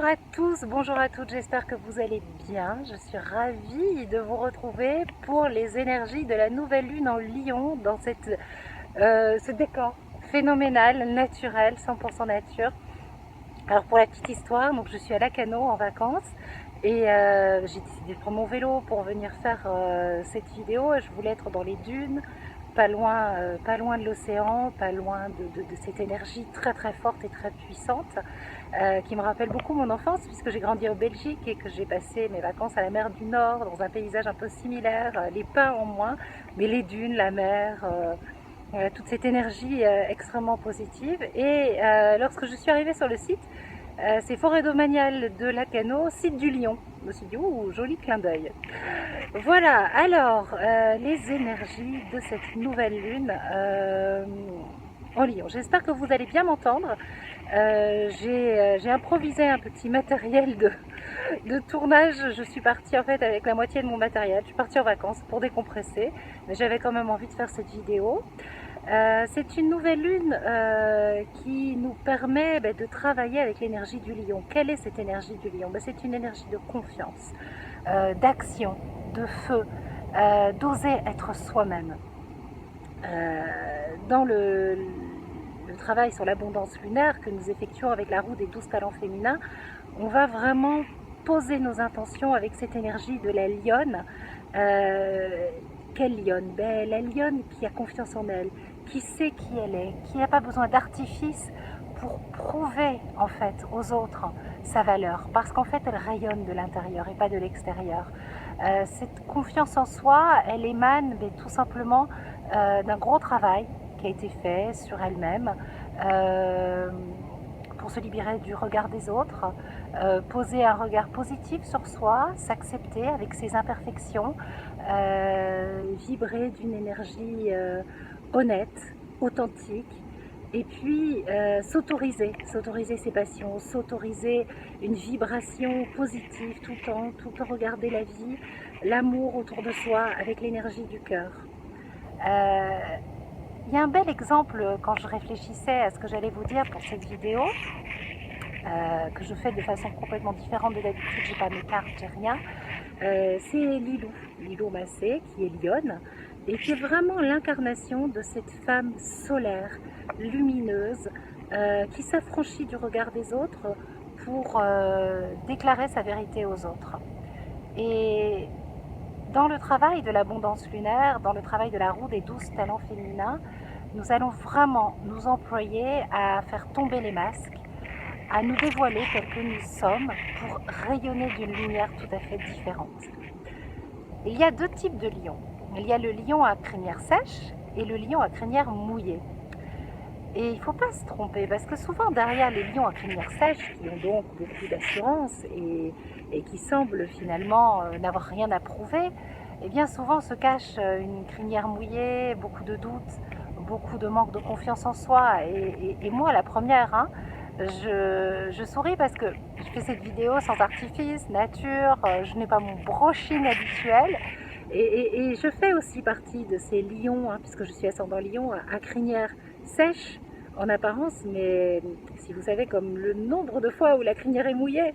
à tous, bonjour à toutes, j'espère que vous allez bien. Je suis ravie de vous retrouver pour les énergies de la nouvelle lune en Lion dans ce décor phénoménal, naturel, 100% nature. Alors pour la petite histoire, donc je suis à Lacanau en vacances et j'ai décidé de prendre mon vélo pour venir faire cette vidéo. Je voulais être dans les dunes, pas loin de l'océan, pas loin de cette énergie très très forte et très puissante qui me rappelle beaucoup mon enfance puisque j'ai grandi en Belgique et que j'ai passé mes vacances à la mer du Nord dans un paysage un peu similaire, les pins en moins, mais les dunes, la mer, toute cette énergie extrêmement positive. Et lorsque je suis arrivée sur le site, c'est Forêt domaniale de Lacanau, site du Lion. Je me suis dit, ouh, joli clin d'œil. Voilà, alors, les énergies de cette nouvelle lune en Lion. J'espère que vous allez bien m'entendre. J'ai improvisé un petit matériel de tournage. Je suis partie en fait avec la moitié de mon matériel. Je suis partie en vacances pour décompresser, mais j'avais quand même envie de faire cette vidéo. C'est une nouvelle lune qui nous permet de travailler avec l'énergie du lion. Quelle est cette énergie du lion? C'est une énergie de confiance, d'action, de feu, d'oser être soi-même. Dans le travail sur l'abondance lunaire que nous effectuons avec la roue des 12 talents féminins, on va vraiment poser nos intentions avec cette énergie de la lionne. Quelle lionne? La lionne qui a confiance en elle, qui sait qui elle est, qui n'a pas besoin d'artifice pour prouver en fait aux autres sa valeur, parce qu'en fait elle rayonne de l'intérieur et pas de l'extérieur. Cette confiance en soi, elle émane tout simplement d'un gros travail qui a été fait sur elle-même pour se libérer du regard des autres, poser un regard positif sur soi, s'accepter avec ses imperfections, vibrer d'une énergie honnête, authentique, et puis s'autoriser ses passions, s'autoriser une vibration positive tout le temps regarder la vie, l'amour autour de soi avec l'énergie du cœur. Il y a un bel exemple quand je réfléchissais à ce que j'allais vous dire pour cette vidéo, que je fais de façon complètement différente de d'habitude, j'ai pas mes cartes, j'ai rien. C'est Lilou Massé, qui est lionne, et qui est vraiment l'incarnation de cette femme solaire, lumineuse, qui s'affranchit du regard des autres pour déclarer sa vérité aux autres. Et dans le travail de l'abondance lunaire, dans le travail de la roue des 12 talents féminins, nous allons vraiment nous employer à faire tomber les masques, à nous dévoiler tels que nous sommes pour rayonner d'une lumière tout à fait différente. Et il y a deux types de lions. Il y a le lion à crinière sèche et le lion à crinière mouillée. Et il ne faut pas se tromper, parce que souvent derrière les lions à crinière sèche, qui ont donc beaucoup d'assurance et qui semblent finalement n'avoir rien à prouver, eh bien souvent se cache une crinière mouillée, beaucoup de doutes, beaucoup de manque de confiance en soi. Et moi, la première, je souris parce que je fais cette vidéo sans artifice, nature, je n'ai pas mon brushing habituel. Et je fais aussi partie de ces lions, puisque je suis ascendant lion, à crinière sèche en apparence, mais si vous savez comme le nombre de fois où la crinière est mouillée.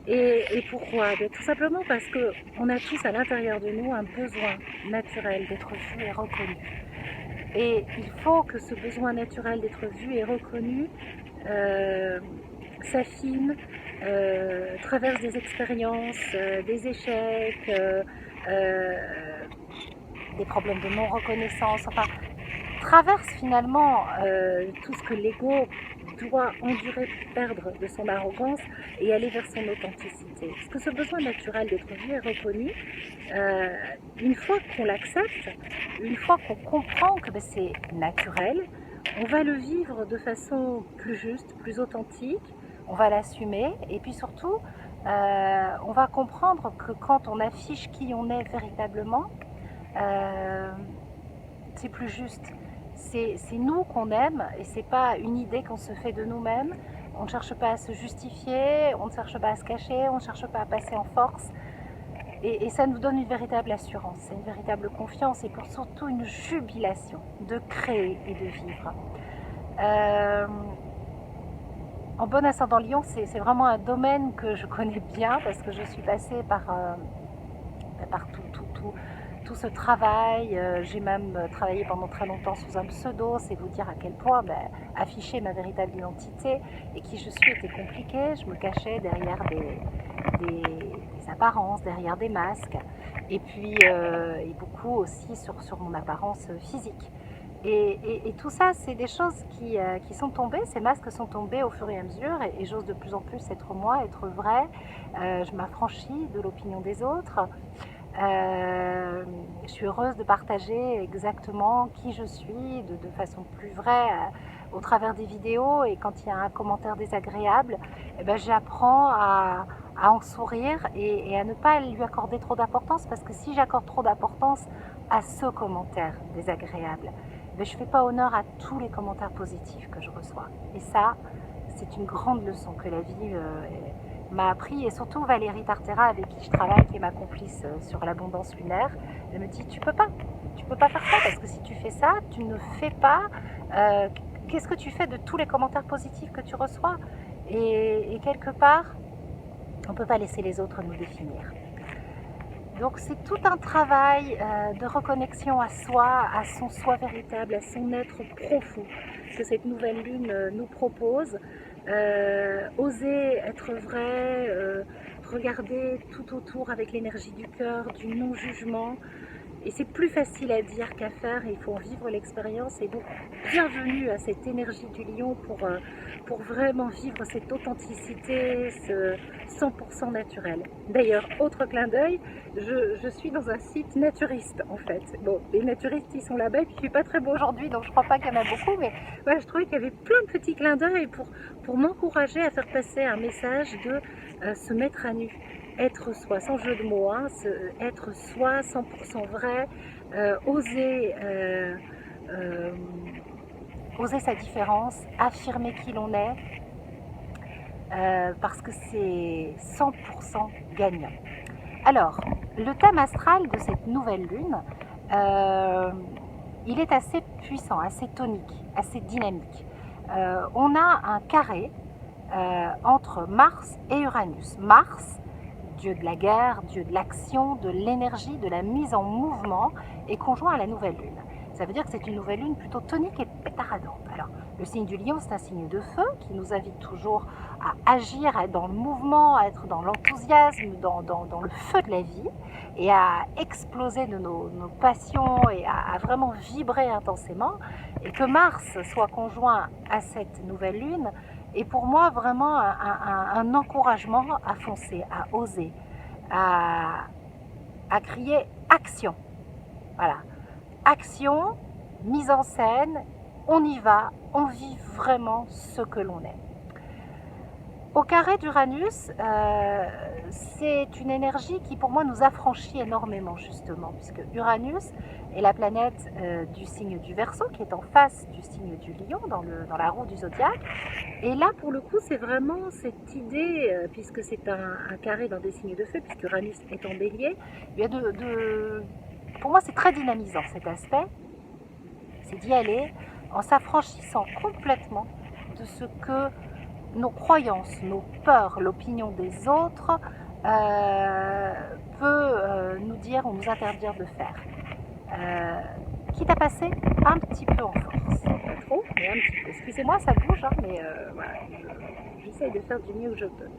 Et pourquoi? Tout simplement parce qu'on a tous à l'intérieur de nous un besoin naturel d'être vu et reconnu. Et il faut que ce besoin naturel d'être vu et reconnu s'affine, traverse des expériences, des échecs, des problèmes de non-reconnaissance, enfin, traverse finalement tout ce que l'ego doit endurer pour perdre de son arrogance et aller vers son authenticité. Parce que ce besoin naturel d'être vu et reconnu, une fois qu'on l'accepte, une fois qu'on comprend que c'est naturel, on va le vivre de façon plus juste, plus authentique, on va l'assumer et puis surtout, on va comprendre que quand on affiche qui on est véritablement, c'est plus juste. C'est nous qu'on aime et c'est pas une idée qu'on se fait de nous-mêmes. On ne cherche pas à se justifier, on ne cherche pas à se cacher, on ne cherche pas à passer en force. Et ça nous donne une véritable assurance, une véritable confiance et surtout une jubilation de créer et de vivre. En bon ascendant Lion, c'est vraiment un domaine que je connais bien parce que je suis passée par tout ce travail. J'ai même travaillé pendant très longtemps sous un pseudo, c'est vous dire à quel point afficher ma véritable identité et qui je suis était compliqué. Je me cachais derrière des apparences, derrière des masques, et puis et beaucoup aussi sur mon apparence physique. Et tout ça, c'est des choses qui sont tombées, ces masques sont tombés au fur et à mesure, et j'ose de plus en plus être moi, être vraie. Je m'affranchis de l'opinion des autres. Je suis heureuse de partager exactement qui je suis de façon plus vraie au travers des vidéos, et quand il y a un commentaire désagréable, eh ben, j'apprends à en sourire et à ne pas lui accorder trop d'importance, parce que si j'accorde trop d'importance à ce commentaire désagréable, ben, je ne fais pas honneur à tous les commentaires positifs que je reçois. Et ça, c'est une grande leçon que la vie m'a appris, et surtout Valérie Tartera, avec qui je travaille, qui est ma complice sur l'abondance lunaire. Elle me dit tu peux pas faire ça, parce que si tu fais ça, tu ne fais pas qu'est-ce que tu fais de tous les commentaires positifs que tu reçois, et quelque part on ne peut pas laisser les autres nous définir. Donc c'est tout un travail de reconnexion à soi, à son soi véritable, à son être profond que cette nouvelle lune nous propose. Oser être vrai, regarder tout autour avec l'énergie du cœur, du non-jugement. Et c'est plus facile à dire qu'à faire, et il faut en vivre l'expérience. Et donc, bienvenue à cette énergie du lion pour vraiment vivre cette authenticité, ce 100% naturel. D'ailleurs, autre clin d'œil, je suis dans un site naturiste en fait. Bon, les naturistes ils sont là-bas, et puis il fait pas très beau aujourd'hui, donc je crois pas qu'il y en a beaucoup, mais voilà, je trouvais qu'il y avait plein de petits clins d'œil pour m'encourager à faire passer un message de se mettre à nu. Être soi, sans jeu de mots, hein, être soi, 100% vrai, oser, oser sa différence, affirmer qui l'on est, parce que c'est 100% gagnant. Alors, le thème astral de cette nouvelle lune, il est assez puissant, assez tonique, assez dynamique. On a un carré entre Mars et Uranus. Mars, dieu de la guerre, dieu de l'action, de l'énergie, de la mise en mouvement, est conjoint à la nouvelle lune. Ça veut dire que c'est une nouvelle lune plutôt tonique et pétaradante. Alors, le signe du lion, c'est un signe de feu qui nous invite toujours à agir, à être dans le mouvement, à être dans l'enthousiasme, dans le feu de la vie, et à exploser de nos passions, et à vraiment vibrer intensément. Et que Mars soit conjoint à cette nouvelle lune est pour moi vraiment un encouragement à foncer, à oser, à crier action. Voilà. Action, mise en scène, on y va, on vit vraiment ce que l'on est. Au carré d'Uranus, c'est une énergie qui pour moi nous affranchit énormément justement, puisque Uranus est la planète du signe du Verseau, qui est en face du signe du Lion dans la roue du zodiaque. Et là pour le coup c'est vraiment cette idée, puisque c'est un carré dans des signes de feu, puisque Uranus est en Bélier, pour moi c'est très dynamisant cet aspect, c'est d'y aller en s'affranchissant complètement de ce que nos croyances, nos peurs, l'opinion des autres peut nous dire ou nous interdire de faire. Quitte à passer un petit peu en force. Pas trop, mais un petit peu. Excusez-moi, ça bouge, hein, mais voilà, j'essaye de faire du mieux que je peux.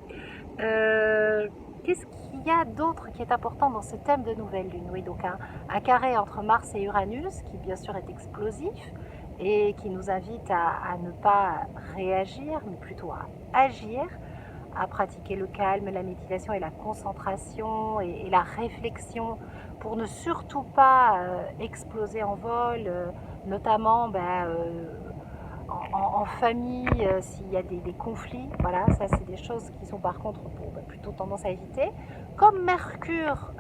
Qu'est-ce qu'il y a d'autre qui est important dans ce thème de nouvelle lune? Oui, donc un carré entre Mars et Uranus, qui bien sûr est explosif, et qui nous invite à ne pas réagir, mais plutôt à agir, à pratiquer le calme, la méditation et la concentration et la réflexion pour ne surtout pas exploser en vol, notamment en famille, s'il y a des conflits. Voilà, ça c'est des choses qui sont par contre plutôt tendance à éviter. Comme Mercure,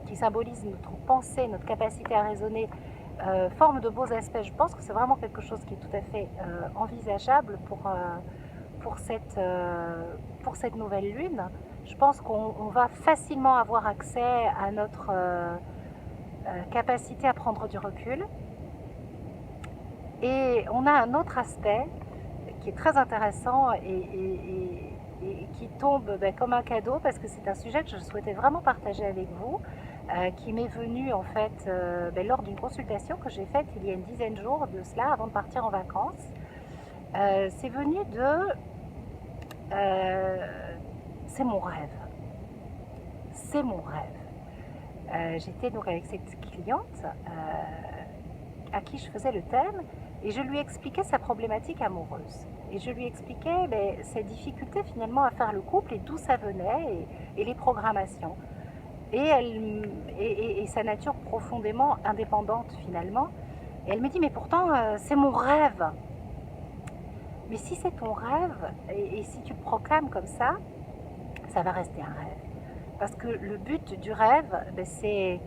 qui symbolise notre pensée, notre capacité à raisonner, forme de beaux aspects, je pense que c'est vraiment quelque chose qui est tout à fait envisageable pour cette nouvelle lune. Je pense qu'on va facilement avoir accès à notre capacité à prendre du recul. Et on a un autre aspect qui est très intéressant et qui tombe comme un cadeau parce que c'est un sujet que je souhaitais vraiment partager avec vous, qui m'est venu en fait lors d'une consultation que j'ai faite il y a une dizaine de jours de cela avant de partir en vacances. C'est venu de c'est mon rêve. C'est mon rêve. J'étais donc avec cette cliente à qui je faisais le thème et je lui expliquais sa problématique amoureuse. Et je lui expliquais sa difficulté finalement à faire le couple et d'où ça venait et les programmations. Et sa nature profondément indépendante finalement. Et elle me dit mais pourtant c'est mon rêve. Mais si c'est ton rêve et si tu le proclames comme ça va rester un rêve. Parce que le but du rêve, c'est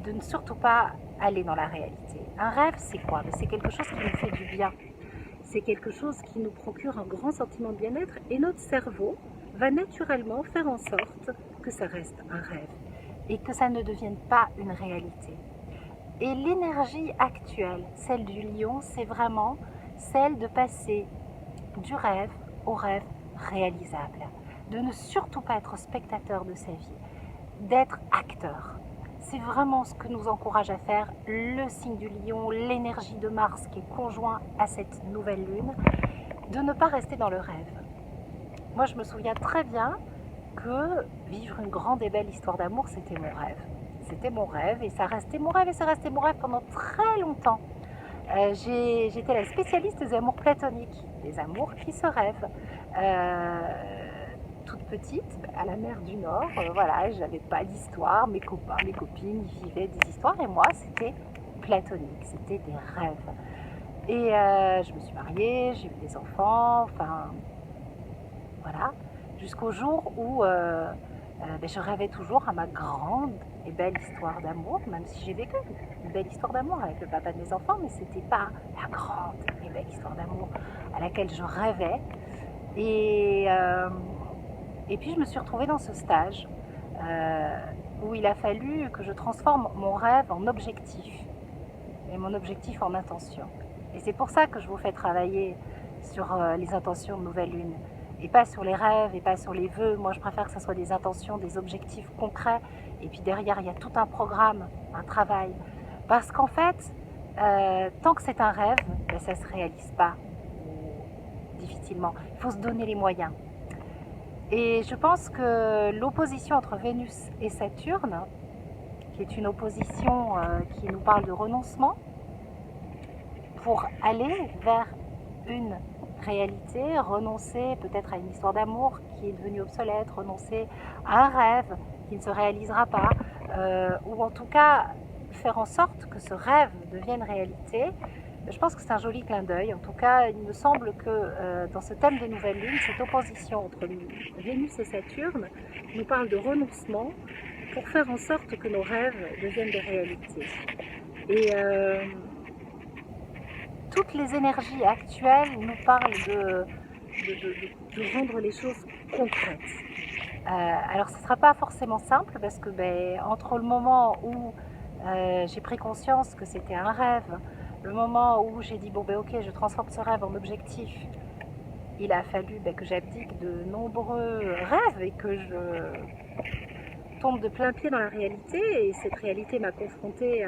de ne surtout pas aller dans la réalité. Un rêve, c'est quoi? C'est quelque chose qui nous fait du bien. C'est quelque chose qui nous procure un grand sentiment de bien-être et notre cerveau va naturellement faire en sorte que ça reste un rêve et que ça ne devienne pas une réalité. Et l'énergie actuelle, celle du lion, c'est vraiment celle de passer du rêve au rêve réalisable. De ne surtout pas être spectateur de sa vie, d'être acteur. C'est vraiment ce que nous encourage à faire le signe du lion, l'énergie de Mars qui est conjoint à cette nouvelle lune, de ne pas rester dans le rêve. Moi, je me souviens très bien que vivre une grande et belle histoire d'amour, c'était mon rêve. C'était mon rêve et ça restait mon rêve et ça restait mon rêve pendant très longtemps. J'étais la spécialiste des amours platoniques, des amours qui se rêvent. Toute petite, à la mer du Nord, voilà, j'avais pas d'histoire, mes copains, mes copines vivaient des histoires et moi c'était platonique, c'était des rêves. Et je me suis mariée, j'ai eu des enfants, enfin voilà, jusqu'au jour où je rêvais toujours à ma grande et belle histoire d'amour, même si j'ai vécu une belle histoire d'amour avec le papa de mes enfants, mais c'était pas la grande et belle histoire d'amour à laquelle je rêvais. Et puis je me suis retrouvée dans ce stage où il a fallu que je transforme mon rêve en objectif et mon objectif en intention. Et c'est pour ça que je vous fais travailler sur les intentions de nouvelle lune et pas sur les rêves et pas sur les vœux. Moi je préfère que ce soit des intentions, des objectifs concrets et puis derrière il y a tout un programme, un travail. Parce qu'en fait, tant que c'est un rêve, ça ne se réalise pas difficilement. Il faut se donner les moyens. Et je pense que l'opposition entre Vénus et Saturne, qui est une opposition qui nous parle de renoncement, pour aller vers une réalité, renoncer peut-être à une histoire d'amour qui est devenue obsolète, renoncer à un rêve qui ne se réalisera pas, ou en tout cas faire en sorte que ce rêve devienne réalité. Je pense que c'est un joli clin d'œil. En tout cas, il me semble que dans ce thème de nouvelle lune, cette opposition entre Vénus et Saturne nous parle de renoncement pour faire en sorte que nos rêves deviennent des réalités. Et toutes les énergies actuelles nous parlent de rendre les choses concrètes. Alors ce ne sera pas forcément simple parce que entre le moment où j'ai pris conscience que c'était un rêve, le moment où j'ai dit ok, je transforme ce rêve en objectif, il a fallu que j'abdique de nombreux rêves et que je tombe de plein pied dans la réalité. Et cette réalité m'a confrontée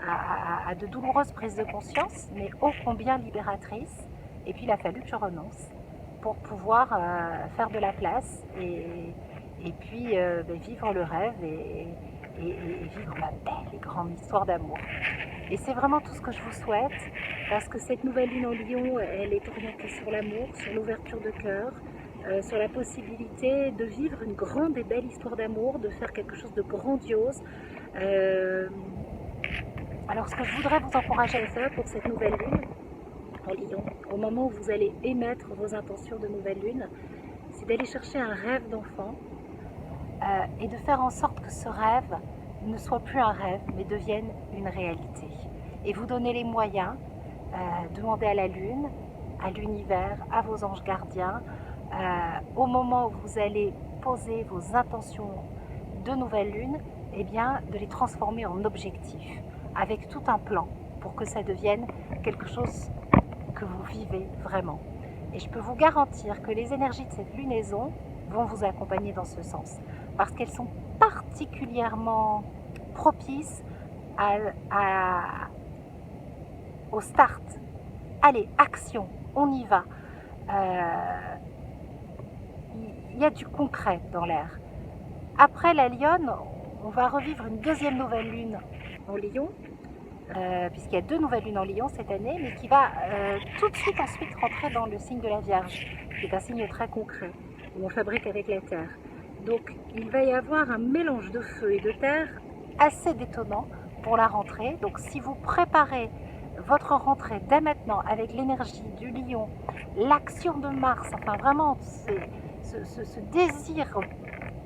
à de douloureuses prises de conscience, mais ô combien libératrices. Et puis il a fallu que je renonce pour pouvoir faire de la place et puis vivre le rêve et vivre ma belle et grande histoire d'amour. Et c'est vraiment tout ce que je vous souhaite, parce que cette nouvelle lune en Lion, elle est orientée sur l'amour, sur l'ouverture de cœur, sur la possibilité de vivre une grande et belle histoire d'amour, de faire quelque chose de grandiose. Alors ce que je voudrais vous encourager à faire pour cette nouvelle lune en Lion, au moment où vous allez émettre vos intentions de nouvelle lune, c'est d'aller chercher un rêve d'enfant et de faire en sorte que ce rêve ne soit plus un rêve, mais devienne une réalité. Et vous donner les moyens, demander à la Lune, à l'univers, à vos anges gardiens, au moment où vous allez poser vos intentions de nouvelle lune, de les transformer en objectifs, avec tout un plan, pour que ça devienne quelque chose que vous vivez vraiment. Et je peux vous garantir que les énergies de cette lunaison vont vous accompagner dans ce sens. Parce qu'elles sont particulièrement propices au start. Allez, action, on y va. Il y a du concret dans l'air. Après la Lionne, on va revivre une deuxième nouvelle lune en Lion, puisqu'il y a 2 nouvelles lunes en Lion cette année, mais qui va tout de suite ensuite rentrer dans le signe de la Vierge, qui est un signe très concret, où on fabrique avec la Terre. Donc il va y avoir un mélange de feu et de terre assez détonnant pour la rentrée. Donc si vous préparez votre rentrée dès maintenant avec l'énergie du Lion, l'action de Mars, enfin vraiment ce désir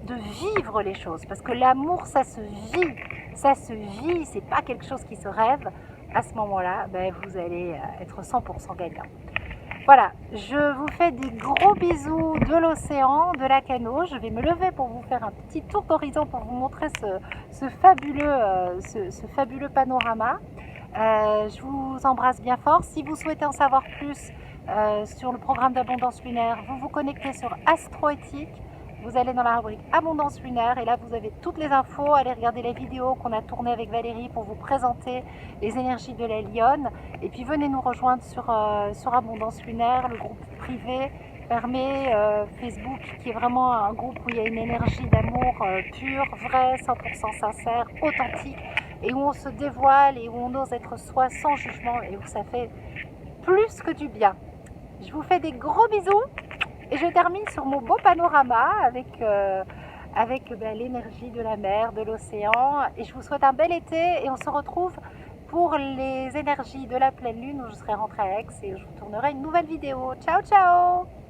de vivre les choses, parce que l'amour ça se vit, c'est pas quelque chose qui se rêve. À ce moment-là, ben, vous allez être 100% gagnant. Voilà, je vous fais des gros bisous de l'océan, de la Cano. Je vais me lever pour vous faire un petit tour d'horizon pour vous montrer ce fabuleux panorama. Je vous embrasse bien fort. Si vous souhaitez en savoir plus sur le programme d'abondance lunaire, vous vous connectez sur Astroéthique. Vous allez dans la rubrique Abondance lunaire et là vous avez toutes les infos. Allez regarder les vidéos qu'on a tournées avec Valérie pour vous présenter les énergies de la Lionne. Et puis venez nous rejoindre sur Abondance lunaire, le groupe privé fermé Facebook, qui est vraiment un groupe où il y a une énergie d'amour pure, vraie, 100% sincère, authentique, et où on se dévoile et où on ose être soi sans jugement et où ça fait plus que du bien. Je vous fais des gros bisous. Et je termine sur mon beau panorama avec l'énergie de la mer, de l'océan. Et je vous souhaite un bel été et on se retrouve pour les énergies de la pleine lune où je serai rentrée à Aix et je vous tournerai une nouvelle vidéo. Ciao, ciao!